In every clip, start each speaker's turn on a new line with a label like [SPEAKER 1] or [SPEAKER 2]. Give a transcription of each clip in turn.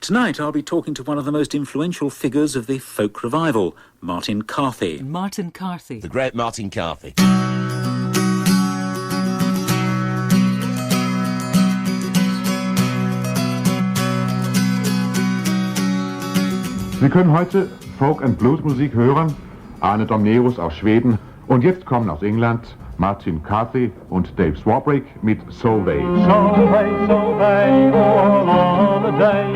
[SPEAKER 1] Tonight I'll be talking to one of the most influential figures of the folk revival, Martin Carthy.
[SPEAKER 2] Martin Carthy.
[SPEAKER 3] The great Martin Carthy.
[SPEAKER 4] Sie können heute Folk- and Blues-Musik hören, Arne Domnerus aus Schweden und jetzt kommen aus England Martin Carthy und Dave Swarbrick mit Sovay.
[SPEAKER 5] Sovay, Sovay, all the day,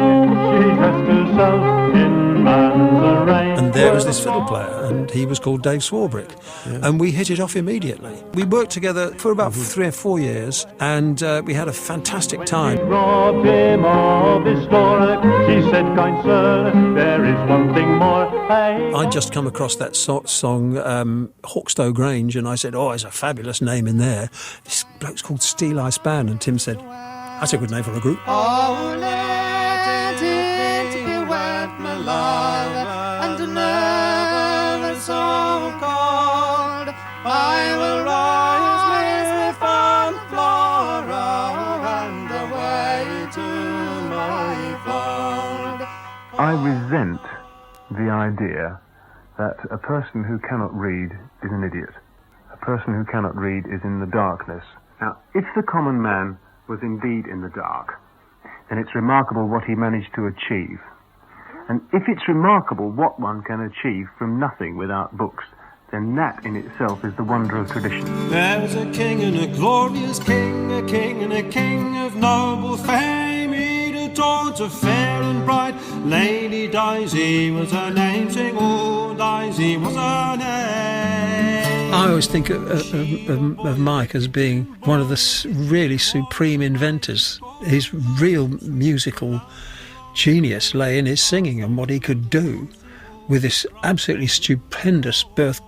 [SPEAKER 5] she dressed herself in man's array.
[SPEAKER 6] And there was this fiddle player, and he was called Dave Swarbrick, and we hit it off immediately. We worked together for about 3 or 4 years, and we had a fantastic time.
[SPEAKER 5] When we robbed him of his store, she said, kind sir, there is one thing more. Hey,
[SPEAKER 6] I'd just come across that song, Hawkstow Grange, and I said, oh, it's a fabulous name in there. This bloke's called Steel Ice Band, and Tim said, that's a good name for a group.
[SPEAKER 7] Oh, let it be wet, my love, and never so cold. I will rise with Aunt Flora and away to my fold.
[SPEAKER 8] I resent the idea that a person who cannot read is an idiot. A person who cannot read is in the darkness. Now, if the common man was indeed in the dark, then it's remarkable what he managed to achieve. And if it's remarkable what one can achieve from nothing without books, then that in itself is the wonder of tradition.
[SPEAKER 9] There's a king and a glorious king, a king and a king of noble fame. He'd a daughter fair and bright, Lady Dysie was her name. Sing, oh, Dysie was her name.
[SPEAKER 6] I always think of Mike as being one of the really supreme inventors. His real musical genius lay in his singing and what he could do with this absolutely stupendous breath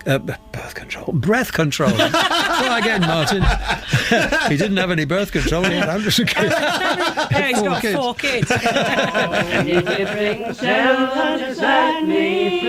[SPEAKER 6] control. Try again, Martin. He didn't have any birth control. He had hundreds of kids.
[SPEAKER 2] Yeah, he's got 4 kids.
[SPEAKER 10] Did you bring silver to set me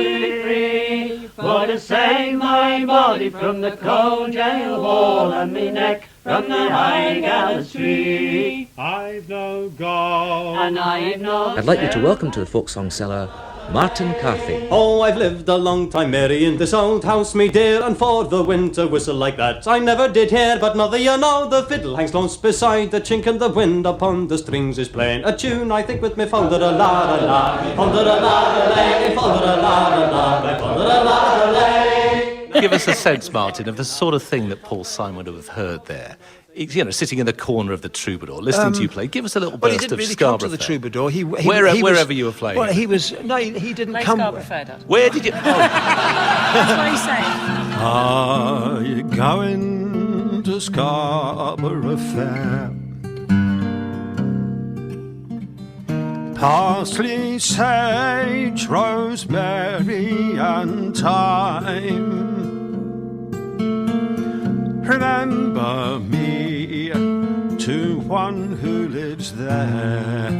[SPEAKER 10] free? For to save my body from the cold jail hall and me neck from the high gallows tree.
[SPEAKER 5] I've no gold,
[SPEAKER 10] And I've no
[SPEAKER 11] I'd like you to welcome to the Folk Song Cellar, Martin Carthy.
[SPEAKER 9] Oh, I've lived a long time, Mary, in this old house, me dear, and for the winter whistle like that I never did hear, but mother, you know, the fiddle hangs close beside the chink and the wind upon the strings is playing a tune, I think, with me fol-de-da-la-da-la, fol-de-da-la-da-lay, fol-de-da-la-da-la, fol-de-da-la-da-lay.
[SPEAKER 3] Give us a sense, Martin, of the sort of thing that Paul Simon would have heard there. You know, sitting in the corner of the Troubadour, listening to you play. Give us a little burst of Scarborough.
[SPEAKER 6] Well, he didn't really come to the Troubadour.
[SPEAKER 3] Wherever you were playing.
[SPEAKER 6] Well, he didn't
[SPEAKER 2] Play
[SPEAKER 6] come.
[SPEAKER 2] Scarborough Fair, Dad.
[SPEAKER 3] Where did you... Oh.
[SPEAKER 2] That's what he's saying.
[SPEAKER 9] Are you going to Scarborough Fair? Parsley, sage, rosemary and thyme. Remember me to one who lives there.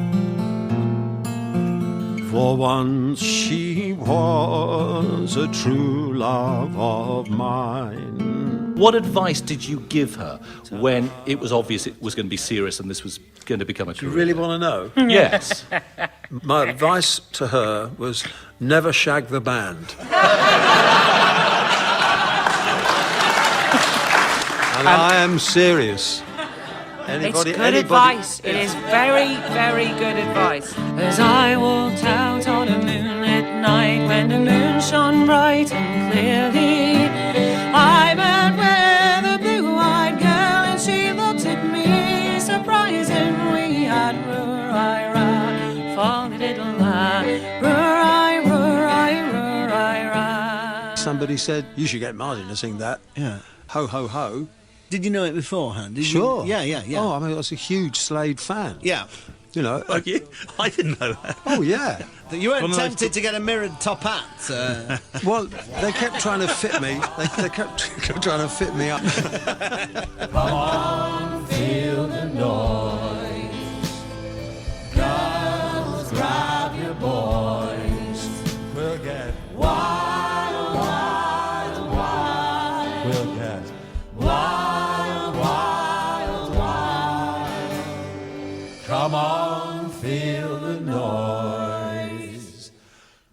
[SPEAKER 9] For once she was a true love of mine.
[SPEAKER 3] What advice did you give her when it was obvious it was going to be serious and this was going to become a career?
[SPEAKER 6] You really want to know?
[SPEAKER 3] Yes.
[SPEAKER 6] My advice to her was never shag the band. And I am serious.
[SPEAKER 2] It's good advice. It is very, very good advice. As I walked out on a moonlit night when the moon shone bright and clearly, I met with a blue-eyed girl and she looked at me surprising. We had roo-I-ra, fall-a-diddle-la, roo-I-ra.
[SPEAKER 6] Somebody said, you should get Martin to sing that.
[SPEAKER 12] Yeah.
[SPEAKER 6] Ho, ho, ho.
[SPEAKER 12] Did you know it beforehand? Did
[SPEAKER 6] Sure.
[SPEAKER 12] You? Yeah.
[SPEAKER 6] Oh, I mean, I was a huge Slade fan.
[SPEAKER 12] Yeah.
[SPEAKER 6] You know.
[SPEAKER 12] Like you? I didn't know that.
[SPEAKER 6] Oh, yeah.
[SPEAKER 12] You weren't tempted to get a mirrored top hat?
[SPEAKER 6] Well, they kept trying to fit me. They kept trying to fit me up.
[SPEAKER 10] Come on, feel the noise. Girls, grab your boys.
[SPEAKER 9] We'll get
[SPEAKER 10] Wild, wild, wild.
[SPEAKER 9] We'll get
[SPEAKER 10] Wild, wild, wild.
[SPEAKER 9] Come on, feel the noise.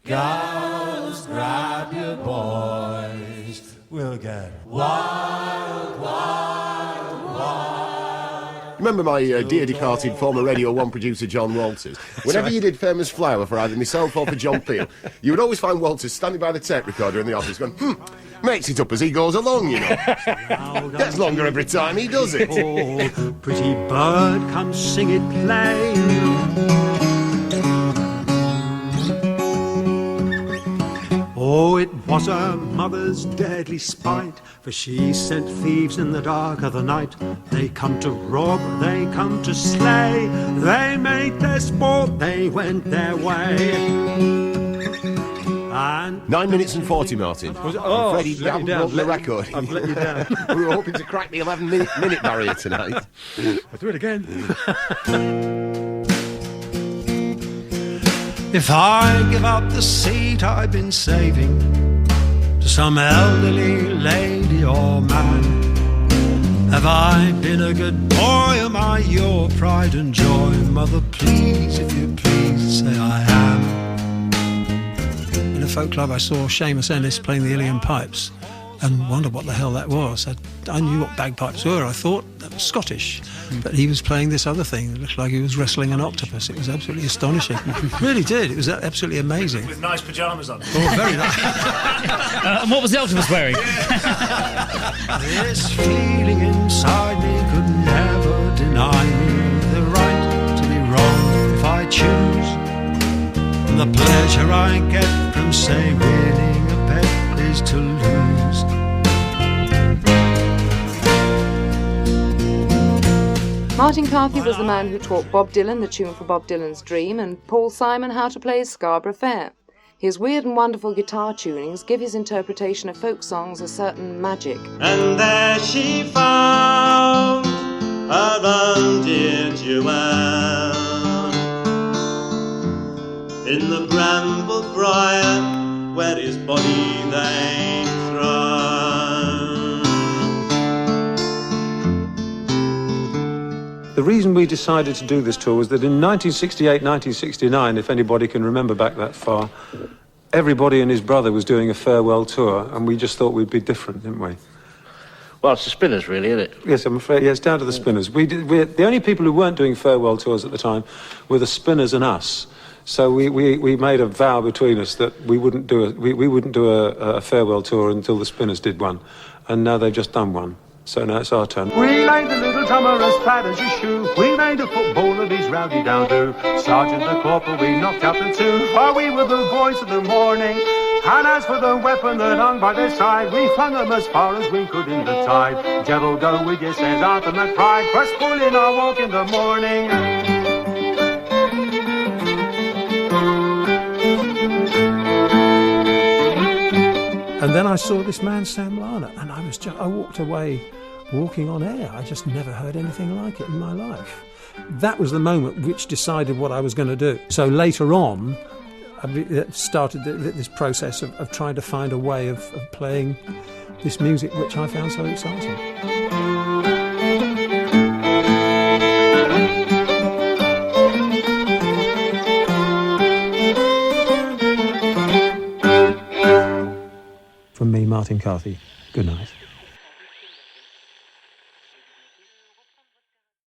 [SPEAKER 13] Girls, grab your boys. We'll get wild, wild, wild.
[SPEAKER 14] Remember my dear departed former Radio 1 producer John Walters? Whenever you did Famous Flower for either myself or for John Peel, you would always find Walters standing by the tape recorder in the office going, makes it up as he goes along, you know. Gets longer every time he does it.
[SPEAKER 15] Oh, pretty bird, come sing it plain. Oh, it was her mother's deadly spite, for she sent thieves in the dark of the night. They come to rob, they come to slay, they made their sport, they went their way. And
[SPEAKER 14] 9 minutes and 40, Martin.
[SPEAKER 15] Oh,
[SPEAKER 14] Freddie, you haven't broken the record.
[SPEAKER 15] I've let you down.
[SPEAKER 14] We were hoping to crack the 11-minute barrier tonight.
[SPEAKER 15] I'll do it again. If I give up the seat I've been saving to some elderly lady or man, have I been a good boy? Am I your pride and joy? Mother, please, if you please, say I am. In a folk club I saw Seamus Ennis playing the Ilian pipes and wondered what the hell that was. I knew what bagpipes were. I thought that was Scottish, but he was playing this other thing. It looked like he was wrestling an octopus. It was absolutely astonishing. It really did. It was absolutely amazing.
[SPEAKER 16] With nice pyjamas on.
[SPEAKER 15] Oh, very nice.
[SPEAKER 16] And what was the octopus wearing?
[SPEAKER 15] This feeling inside me could never deny me the right to be wrong if I choose. And the pleasure I get from, say, winning a bet is to lose.
[SPEAKER 17] Martin Carthy was the man who taught Bob Dylan the tune for Bob Dylan's Dream and Paul Simon how to play his Scarborough Fair. His weird and wonderful guitar tunings give his interpretation of folk songs a certain magic.
[SPEAKER 18] And there she found her own dear Joanne in the bramble briar where his body they'd thrown.
[SPEAKER 15] The reason we decided to do this tour was that in 1968, 1969, if anybody can remember back that far, everybody and his brother was doing a farewell tour, and we just thought we'd be different, didn't we?
[SPEAKER 16] Well, it's the Spinners, really, isn't it?
[SPEAKER 15] Yes, I'm afraid, yes, down to the Spinners. We're the only people who weren't doing farewell tours at the time were the Spinners and us. So we made a vow between us that we wouldn't do a farewell tour until the Spinners did one, and now they've just done one. So now it's our turn.
[SPEAKER 19] We made the little drummer as fat as a shoe. We made a football of his rowdy down-do. Sergeant the corporal we knocked out the two, while we were the boys of the morning. And as for the weapon that hung by their side, we flung them as far as we could in the tide. Devil go with you, says Arthur McBride, quest pulling our walk in the morning.
[SPEAKER 15] And then I saw this man, Sam Larner, and I walked away walking on air. I just never heard anything like it in my life. That was the moment which decided what I was going to do. So later on, I started this process of trying to find a way of playing this music, which I found so exciting. From me, Martin Carthy, good night.